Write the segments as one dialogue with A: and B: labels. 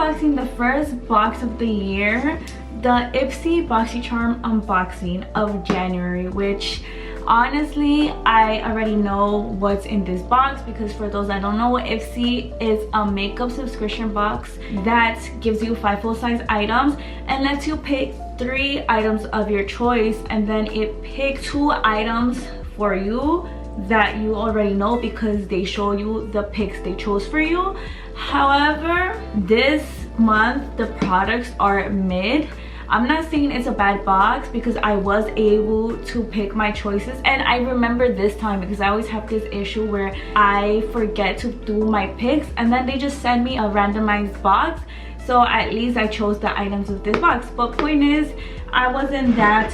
A: unboxing the first box of the year, the Ipsy boxycharm unboxing of January, which honestly I already know what's in this box, because for those that don't know, Ipsy is a makeup subscription box that gives you 5 full-size items and lets you pick 3 items of your choice, and then it picks 2 items for you that you already know because they show you the picks they chose for you. However, this month the products are mid. I'm not saying it's a bad box because I was able to pick my choices, and I remember this time because I always have this issue where I forget to do my picks and then they just send me a randomized box. So at least I chose the items of this box. But point is, I wasn't that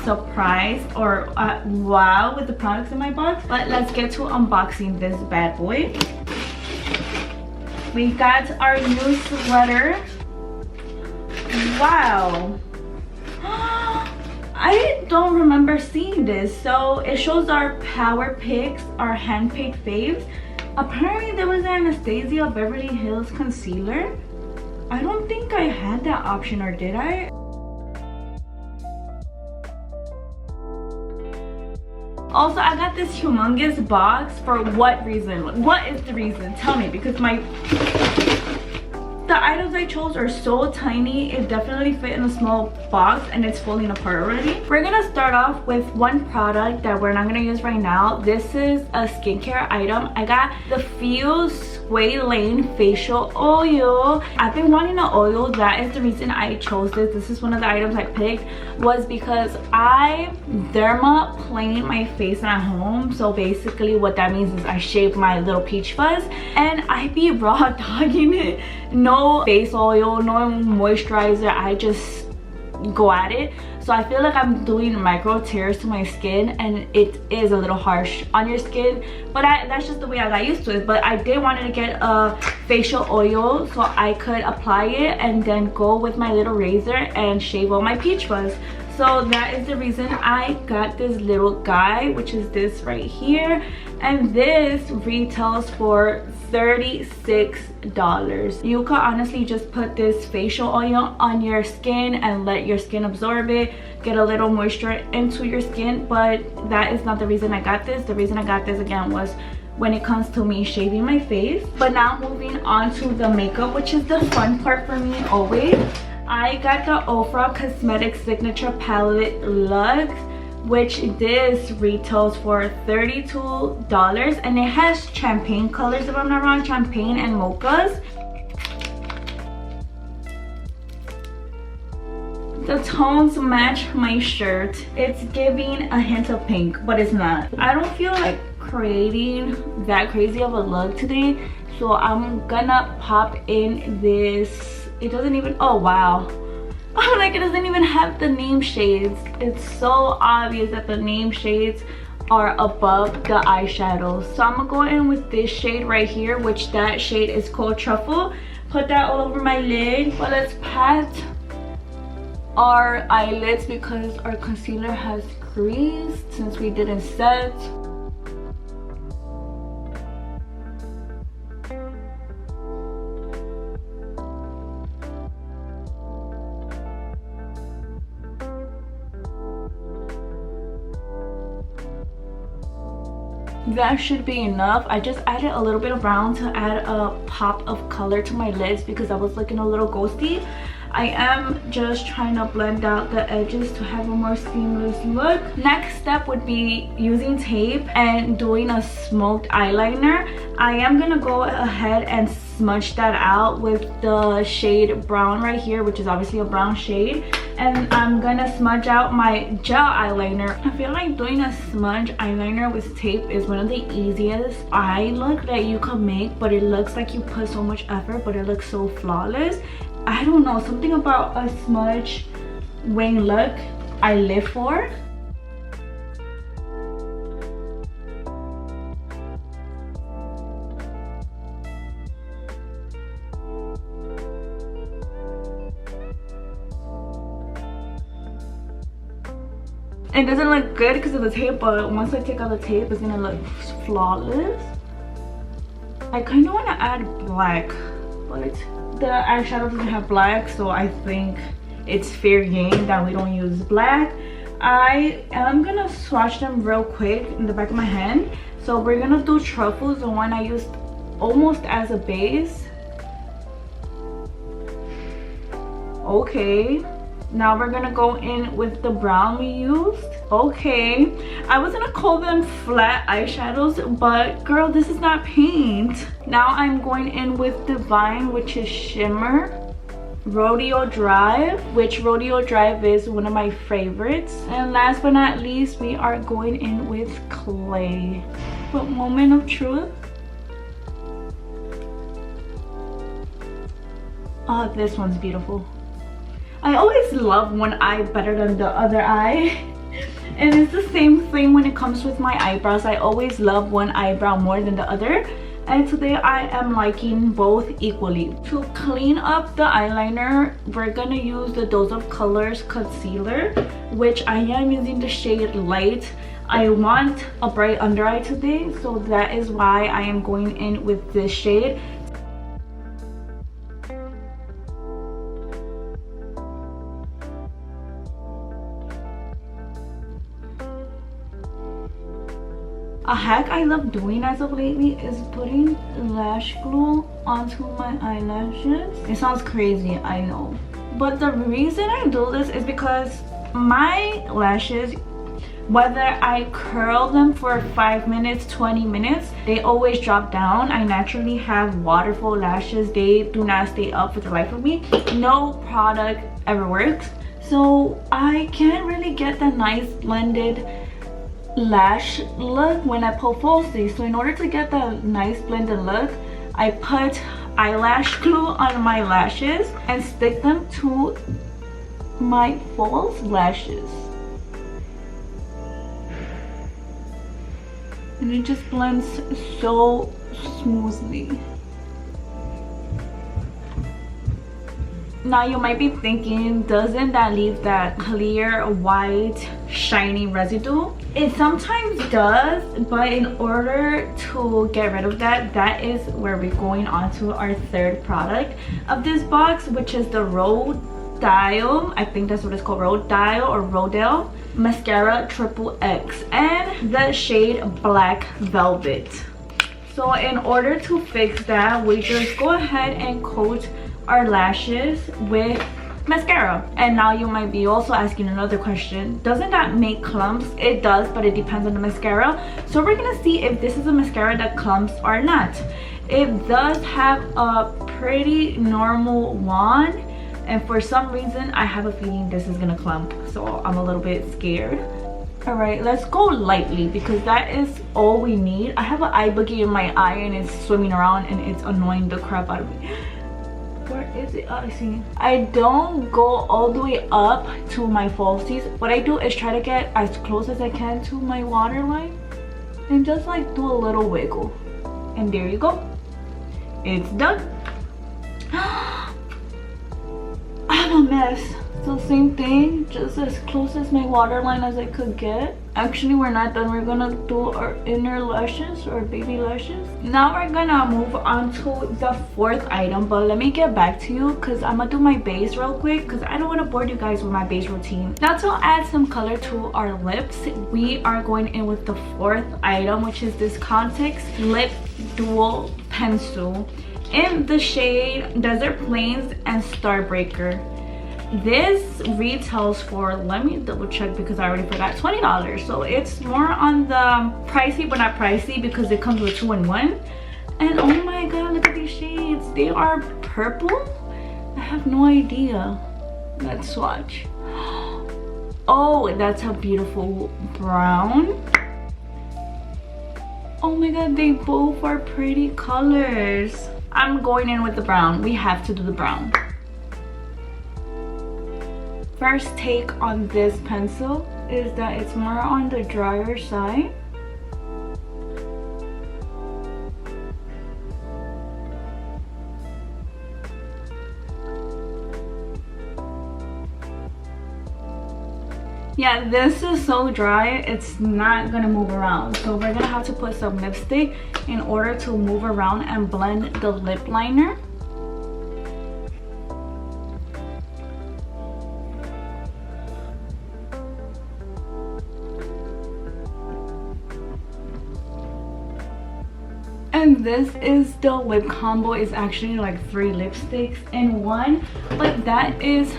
A: surprised or wow with the products in my box. But let's get to unboxing this bad boy. We got our new sweater. Wow. I don't remember seeing this. So it shows our power picks, our hand-picked faves. Apparently there was an Anastasia Beverly Hills concealer. I don't think I had that option, or did I? Also, I got this humongous box. For what reason? What is the reason? Tell me, because the items I chose are so tiny. It definitely fit in a small box and it's falling apart already. We're gonna start off with one product that we're not gonna use right now. This is a skincare item. I got the Fuse Sway Lane facial oil. I've been wanting an oil. That is the reason I chose this. This is one of the items I picked, was because I dermaplaned my face at home. So basically what that means is I shave my little peach fuzz and I be raw dogging it. No face oil, no moisturizer, I just go at it. So I feel like I'm doing micro tears to my skin and it is a little harsh on your skin, but that's just the way I got used to it. But I did want to get a facial oil so I could apply it and then go with my little razor and shave all my peach fuzz. So that is the reason I got this little guy, which is this right here, and this retails for $36. You could honestly just put this facial oil on your skin and let your skin absorb it, get a little moisture into your skin. But that is not the reason I got this. The reason I got this again was when it comes to me shaving my face. But now moving on to the makeup, which is the fun part for me always. I got the Ofra Cosmetics Signature Palette Luxe, which this retails for $32, and it has champagne colors, if I'm not wrong, champagne and mochas. The tones match my shirt. It's giving a hint of pink, but it's not. I don't feel like creating that crazy of a look today, so I'm gonna pop in this. It doesn't even, oh wow. Like, it doesn't even have the name shades. It's so obvious that the name shades are above the eyeshadows. So I'm gonna go in with this shade right here, which that shade is called Truffle. Put that all over my lid. But let's pat our eyelids because our concealer has creased since we didn't set. That should be enough. I just added a little bit of brown to add a pop of color to my lids because I was looking a little ghosty. I am just trying to blend out the edges to have a more seamless look. Next step would be using tape and doing a smoked eyeliner. I am gonna go ahead and smudge that out with the shade brown right here, which is obviously a brown shade, and I'm gonna smudge out my gel eyeliner. I feel like doing a smudge eyeliner with tape is one of the easiest eye look that you can make, but it looks like you put so much effort, but it looks so flawless. I don't know, something about a smudge wing look I live for. It doesn't look good because of the tape, but once I take out the tape, it's gonna look flawless. I kind of want to add black, but the eyeshadow doesn't have black, so I think it's fair game that we don't use black. I am gonna swatch them real quick in the back of my hand. So we're gonna do Truffles, the one I used almost as a base. Okay, now we're gonna go in with the brown we used. Okay, I was gonna call them flat eyeshadows, but girl, this is not paint. Now I'm going in with Divine, which is shimmer. Rodeo Drive, which Rodeo Drive is one of my favorites. And last but not least, we are going in with Clay. But moment of truth. Oh, this one's beautiful. I always love one eye better than the other eye. And it's the same thing when it comes with my eyebrows. I always love one eyebrow more than the other. And today I am liking both equally. To clean up the eyeliner, we're gonna use the Dose of Colors concealer, which I am using the shade Light. I want a bright under eye today, so that is why I am going in with this shade. A hack I love doing as of lately is putting lash glue onto my eyelashes. It sounds crazy, I know. But the reason I do this is because my lashes, whether I curl them for 5 minutes, 20 minutes, they always drop down. I naturally have waterfall lashes. They do not stay up for the life of me. No product ever works. So I can't really get that nice blended lash look when I pull falsies. So in order to get that nice blended look, I put eyelash glue on my lashes and stick them to my false lashes, and it just blends so smoothly. Now you might be thinking, doesn't that leave that clear white shiny residue? It sometimes does, but in order to get rid of that, that is where we're going on to our third product of this box, which is the Radial, I think that's what it's called, Radial or Radial Mascara Triple X, and the shade Black Velvet. So in order to fix that, we just go ahead and coat our lashes with mascara. And now you might be also asking another question, doesn't that make clumps? It does, but it depends on the mascara. So we're gonna see if this is a mascara that clumps or not. It does have a pretty normal wand, and for some reason I have a feeling this is gonna clump, so I'm a little bit scared. All right, let's go lightly because that is all we need. I have an eye boogie in my eye and it's swimming around and it's annoying the crap out of me. Where is it? Oh, I see. I don't go all the way up to my falsies. What I do is try to get as close as I can to my waterline and just like do a little wiggle. And there you go. It's done. I'm a mess. So same thing, just as close as my waterline as I could get. Actually, we're not done. We're gonna do our inner lashes or baby lashes. Now we're gonna move on to the fourth item, but let me get back to you because I'm gonna do my base real quick because I don't want to bore you guys with my base routine. Now to add some color to our lips, we are going in with the fourth item, which is this Context Lip Dual Pencil in the shade Desert Plains and Starbreaker. This retails for, let me double check because I already forgot, $20. So it's more on the pricey, but not pricey because it comes with 2-in-1. And oh my god, look at these shades. They are purple. I have no idea. Let's swatch. Oh, that's a beautiful brown. Oh my god, they both are pretty colors. I'm going in with the brown. We have to do the brown. First take on this pencil is that it's more on the drier side. Yeah, this is so dry, it's not gonna move around. So we're gonna have to put some lipstick in order to move around and blend the lip liner. and this is the lip combo. It's actually like 3 lipsticks in one, but that is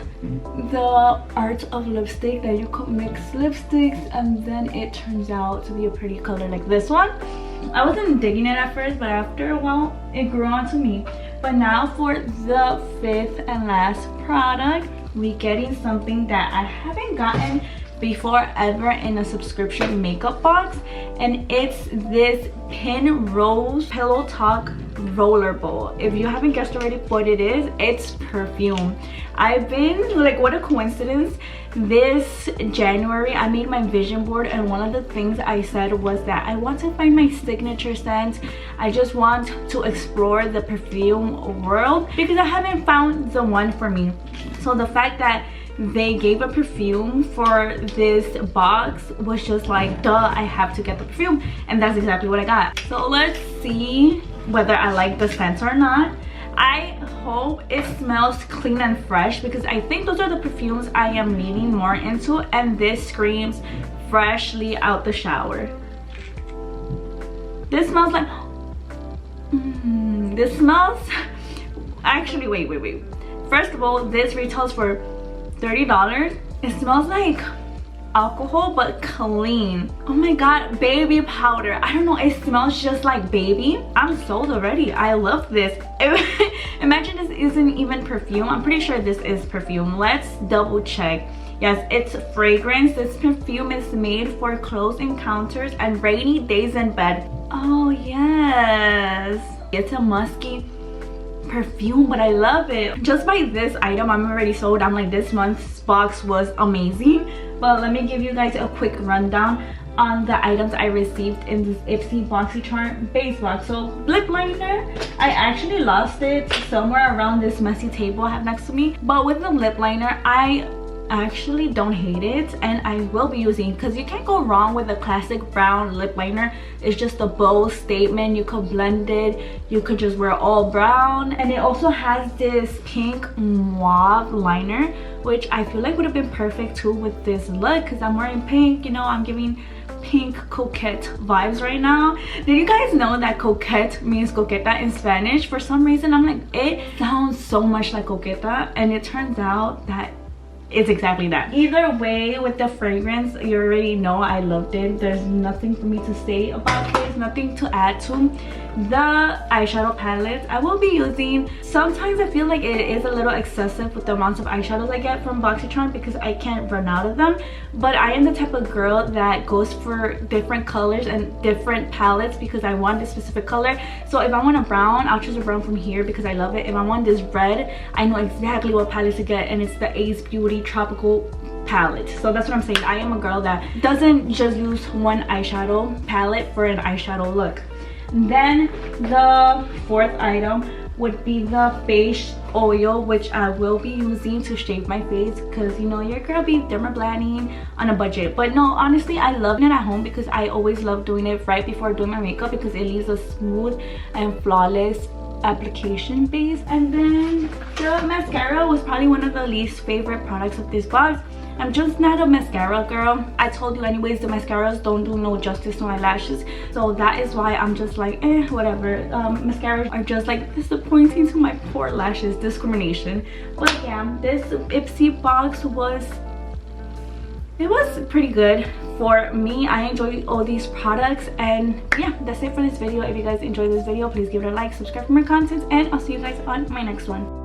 A: the art of lipstick, that you could mix lipsticks and then it turns out to be a pretty color like this one. I wasn't digging it at first, but after a while it grew onto me. But now for the 5th and last product, we getting something that I haven't gotten before ever in a subscription makeup box, and it's this Penrose Pillow Talk rollerball. If you haven't guessed already what it is, it's perfume. I've been like, what a coincidence, this January I made my vision board, and one of the things I said was that I want to find my signature scent. I just want to explore the perfume world because I haven't found the one for me. So the fact that they gave a perfume for this box was just like, duh, I have to get the perfume, and that's exactly what I got. So let's see whether I like the scent or not. I hope it smells clean and fresh because I think those are the perfumes I am leaning more into, and this screams freshly out the shower. This smells like this smells actually, wait, first of all, this retails for $30. It smells like alcohol but clean. Oh my god, baby powder. I don't know, it smells just like baby. I'm sold already. I love this. Imagine this isn't even perfume. I'm pretty sure this is perfume. Let's double check. Yes, it's fragrance. This perfume is made for close encounters and rainy days in bed. Oh yes, it's a musky perfume, but I love it. Just by this item I'm already sold. I'm like, this month's box was amazing. But let me give you guys a quick rundown on the items I received in this ipsy boxycharm base box. So lip liner, I actually lost it somewhere around this messy table I have next to me, but with the lip liner I actually don't hate it, and I will be using, because you can't go wrong with a classic brown lip liner. It's just a bold statement. You could blend it, you could just wear all brown, and it also has this pink mauve liner, which I feel like would have been perfect too with this look, because I'm wearing pink, you know, I'm giving pink coquette vibes right now. Did you guys know that coquette means coqueta in Spanish? For some reason I'm like, it sounds so much like coqueta, and it turns out that it's exactly that. Either way, with the fragrance, you already know I loved it. There's nothing for me to say about this, nothing to add to. The eyeshadow palette I will be using, sometimes I feel like it is a little excessive with the amounts of eyeshadows I get from boxycharm because I can't run out of them, but I am the type of girl that goes for different colors and different palettes because I want this specific color. So if I want a brown, I'll choose a brown from here because I love it. If I want this red, I know exactly what palette to get, and it's the Ace Beauty Tropical palette. So that's what I'm saying. I am a girl that doesn't just use one eyeshadow palette for an eyeshadow look. Then the 4th item would be the face oil, which I will be using to shave my face because, you know, your girl be dermaplaning on a budget. But no, honestly, I love it at home because I always love doing it right before doing my makeup because it leaves a smooth and flawless application base. And then the mascara was probably one of the least favorite products of this box. I'm just not a mascara girl. I told you anyways, the mascaras don't do no justice to my lashes, so that is why I'm just like, whatever. Mascaras are just like disappointing to my poor lashes. Discrimination. But yeah, this ipsy box was pretty good for me. I enjoy all these products, and yeah, that's it for this video. If you guys enjoyed this video, please give it a like, subscribe for more content, and I'll see you guys on my next one.